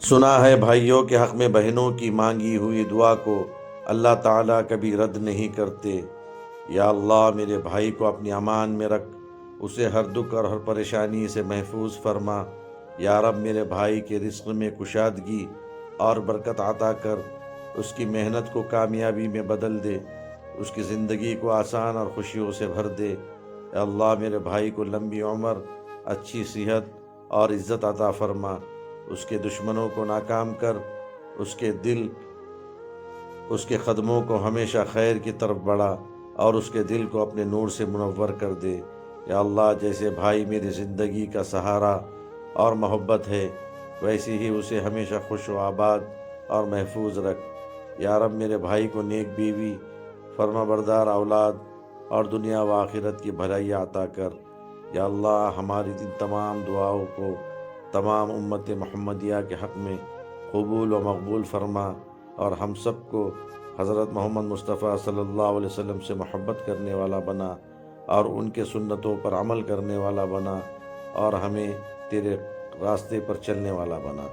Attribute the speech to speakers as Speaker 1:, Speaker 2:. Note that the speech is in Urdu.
Speaker 1: سنا ہے بھائیوں کے حق میں بہنوں کی مانگی ہوئی دعا کو اللہ تعالیٰ کبھی رد نہیں کرتے۔ یا اللہ میرے بھائی کو اپنی امان میں رکھ، اسے ہر دکھ اور ہر پریشانی سے محفوظ فرما۔ یا رب میرے بھائی کے رزق میں کشادگی اور برکت عطا کر، اس کی محنت کو کامیابی میں بدل دے، اس کی زندگی کو آسان اور خوشیوں سے بھر دے۔ اے اللہ میرے بھائی کو لمبی عمر، اچھی صحت اور عزت عطا فرما، اس کے دشمنوں کو ناکام کر، اس کے قدموں کو ہمیشہ خیر کی طرف بڑھا اور اس کے دل کو اپنے نور سے منور کر دے۔ یا اللہ جیسے بھائی میری زندگی کا سہارا اور محبت ہے، ویسے ہی اسے ہمیشہ خوش و آباد اور محفوظ رکھ۔ یا رب میرے بھائی کو نیک بیوی، فرما بردار اولاد اور دنیا و آخرت کی بھلائی عطا کر۔ یا اللہ ہماری ان تمام دعاؤں کو تمام امت محمدیہ کے حق میں قبول و مقبول فرما، اور ہم سب کو حضرت محمد مصطفیٰ صلی اللہ علیہ وسلم سے محبت کرنے والا بنا، اور ان کے سنتوں پر عمل کرنے والا بنا، اور ہمیں تیرے راستے پر چلنے والا بنا۔